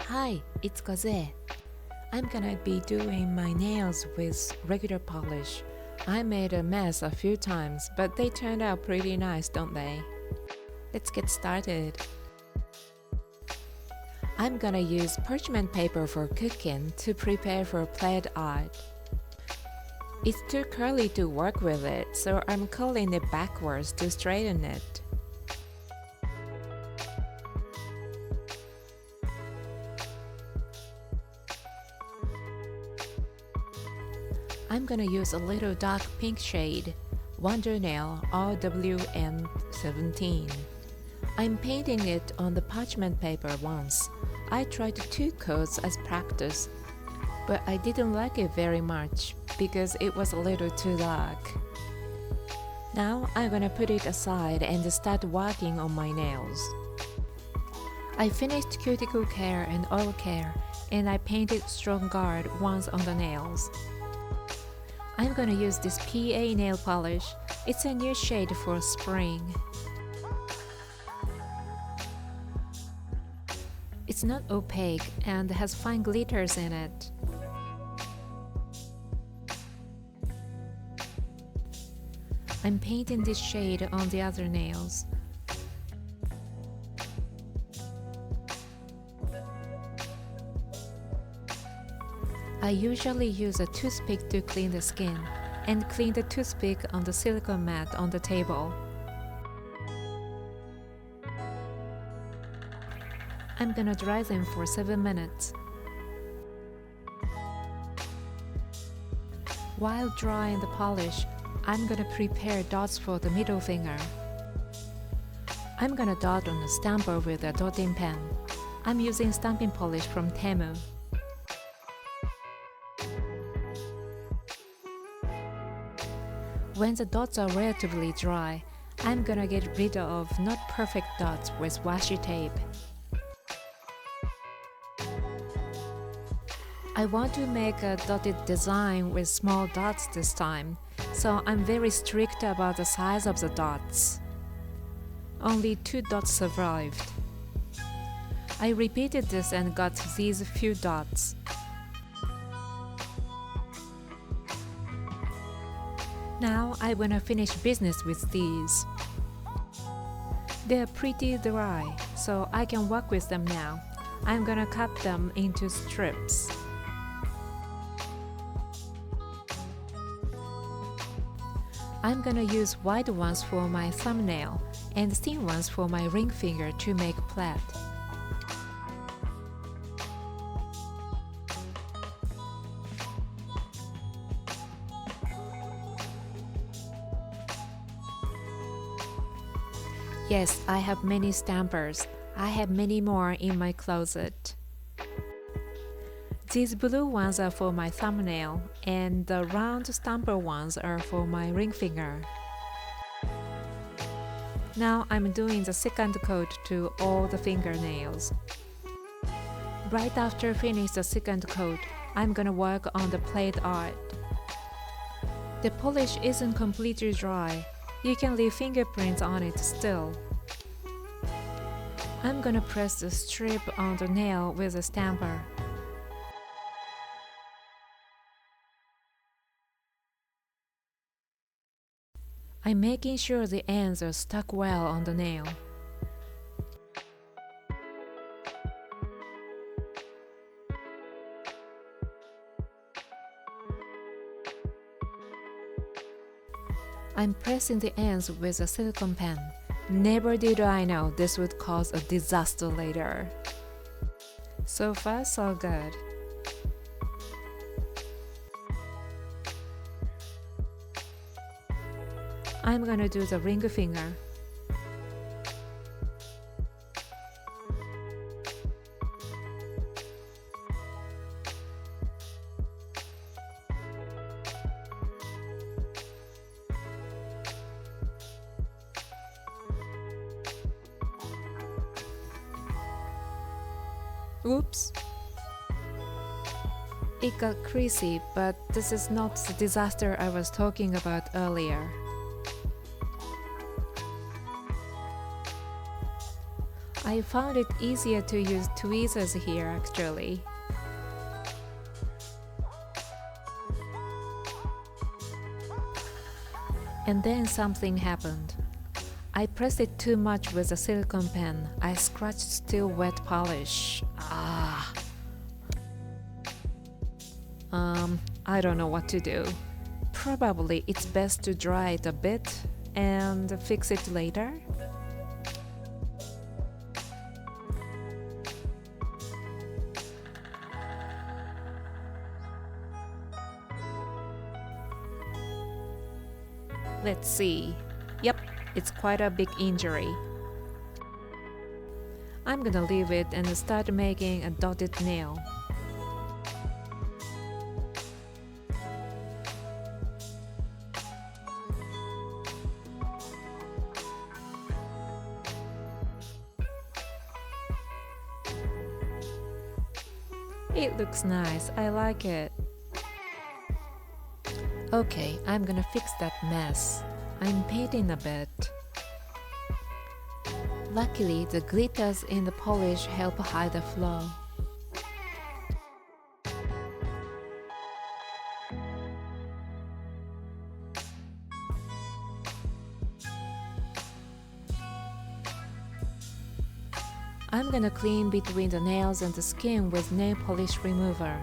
Hi, it's Kozue. I'm gonna be doing my nails with regular polish. I made a mess a few times, but they turned out pretty nice, don't they? Let's get started. I'm gonna use parchment paper for cooking to prepare for plaid art. It's too curly to work with it, so I'm curling it backwards to straighten it. I'm gonna use a little dark pink shade, Wonder Nail RWN17. I'm painting it on the parchment paper once. I tried 2 coats as practice, but I didn't like it very much because it was a little too dark. Now I'm gonna put it aside and start working on my nails. I finished cuticle care and oil care, and I painted strong guard once on the nails. I'm gonna use this PA nail polish. It's a new shade for spring. It's not opaque and has fine glitters in it. I'm painting this shade on the other nails. I usually use a toothpick to clean the skin and clean the toothpick on the silicone mat on the table. I'm gonna dry them for 7 minutes. While drying the polish, I'm gonna prepare dots for the middle finger. I'm gonna dot on the stamper with a dotting pen. I'm using stamping polish from Temu. When the dots are relatively dry, I'm gonna get rid of not perfect dots with washi tape. I want to make a dotted design with small dots this time, so I'm very strict about the size of the dots. Only 2 dots survived. I repeated this and got these few dots. Now I wanna finish business with these. They're pretty dry, so I can work with them now. I'm gonna cut them into strips. I'm gonna use wide ones for my thumbnail and thin ones for my ring finger to make plaid. Yes, I have many stampers. I have many more in my closet. These blue ones are for my thumbnail, and the round stamper ones are for my ring finger. Now I'm doing the second coat to all the fingernails. Right after finish the second coat, I'm gonna work on the plaid art. The polish isn't completely dry. You can leave fingerprints on it still. I'm gonna press the strip on the nail with a stamper. I'm making sure the ends are stuck well on the nail. I'm pressing the ends with a silicone pen. Never did I know this would cause a disaster later. So far, so good. I'm gonna do the ring finger. Oops! It got creasy, but this is not the disaster I was talking about earlier. I found it easier to use tweezers here actually. And then something happened. I pressed it too much with a silicone pen. I scratched still wet polish. I don't know what to do. Probably it's best to dry it a bit and fix it later. Let's see. Yep, it's quite a big injury. I'm gonna leave it and start making a dotted nail. It looks nice, I like it. Okay, I'm gonna fix that mess. I'm painting a bit. Luckily, the glitters in the polish help hide the flaw. I'm gonna clean between the nails and the skin with nail polish remover.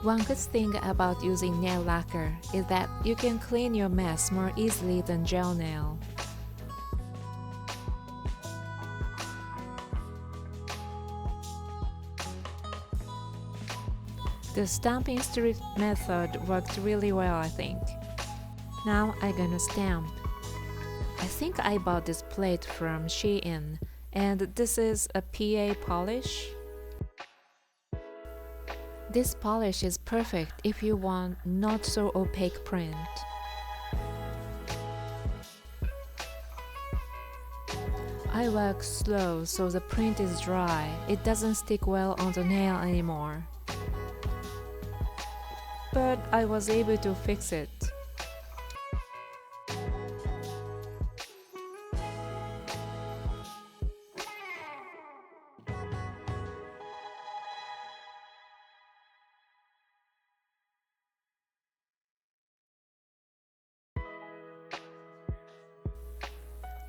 One good thing about using nail lacquer is that you can clean your mess more easily than gel nail. The stamping strip method worked really well, I think. Now I'm gonna stamp. I think I bought this plate from Shein, and this is a PA polish. This polish is perfect if you want not so opaque print. I work slow so the print is dry. It doesn't stick well on the nail anymore. But I was able to fix it.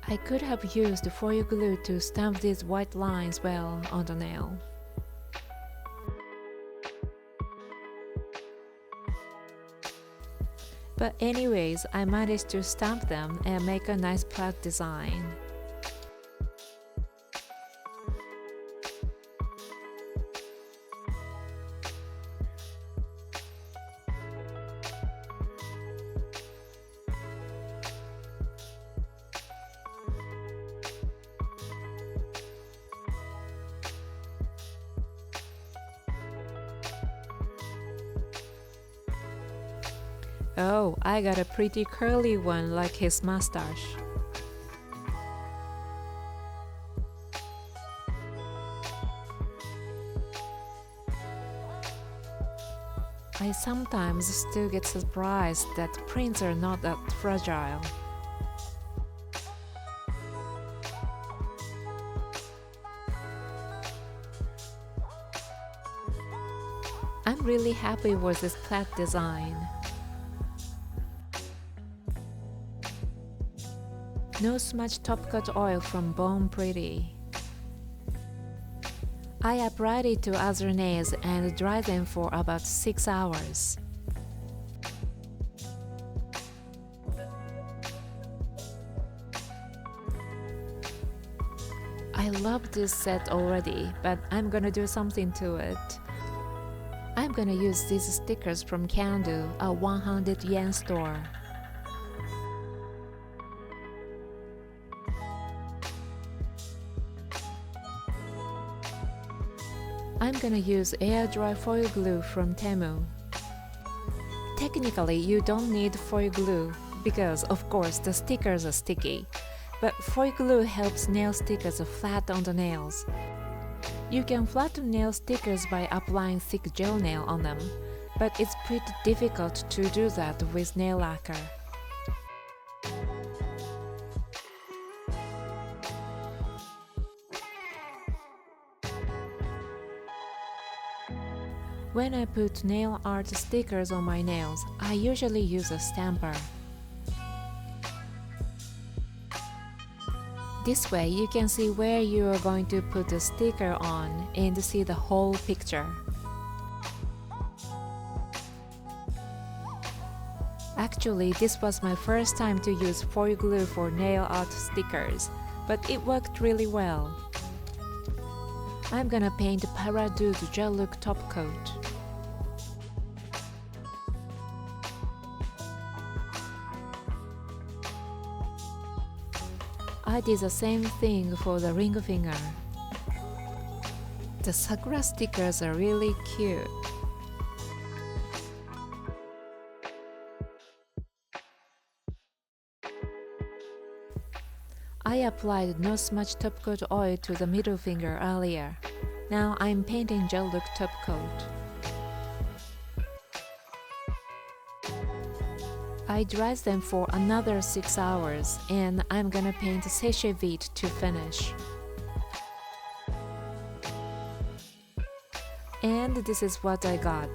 I could have used foil glue to stamp these white lines well on the nail. But anyways, I managed to stamp them and make a nice plaid design. Oh, I got a pretty curly one like his mustache. I sometimes still get surprised that prints are not that fragile. I'm really happy with this plaid design. No smudge top coat oil from Bone Pretty. I applied it to other nails and dried them for about 6 hours. I love this set already, but I'm gonna do something to it. I'm gonna use these stickers from CanDo, a 100 yen store. I'm gonna use air dry foil glue from Temu. Technically, you don't need foil glue because, of course, the stickers are sticky, but foil glue helps nail stickers flat on the nails. You can flatten nail stickers by applying thick gel nail on them, but it's pretty difficult to do that with nail lacquer. When I put nail art stickers on my nails, I usually use a stamper. This way you can see where you are going to put the sticker on and see the whole picture. Actually, this was my first time to use foil glue for nail art stickers, but it worked really well. I'm gonna paint Paradood gel look top coat. I did the same thing for the ring finger. The Sakura stickers are really cute. I applied no smudge top coat oil to the middle finger earlier. Now I'm painting gel look top coat. I dried them for another 6 hours and I'm gonna paint Seria to finish. And this is what I got.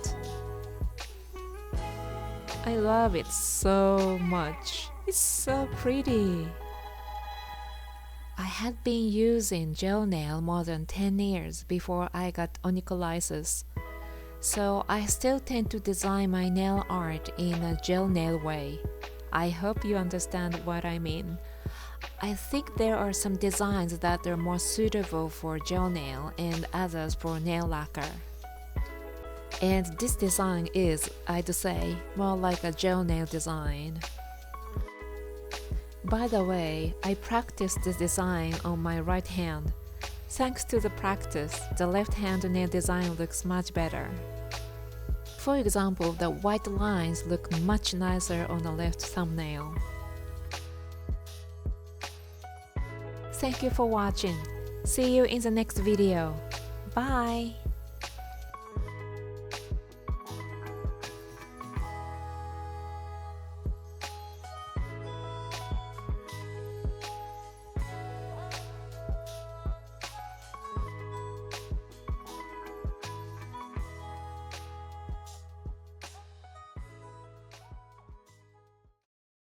I love it so much. It's so pretty. I had been using gel nail more than 10 years before I got onycholysis. So I still tend to design my nail art in a gel nail way. I hope you understand what I mean. I think there are some designs that are more suitable for gel nail and others for nail lacquer. And this design is, I'd say, more like a gel nail design. By the way, I practiced this design on my right hand. Thanks to the practice, the left hand nail design looks much better. For example, the white lines look much nicer on the left thumbnail. Thank you for watching. See you in the next video. Bye!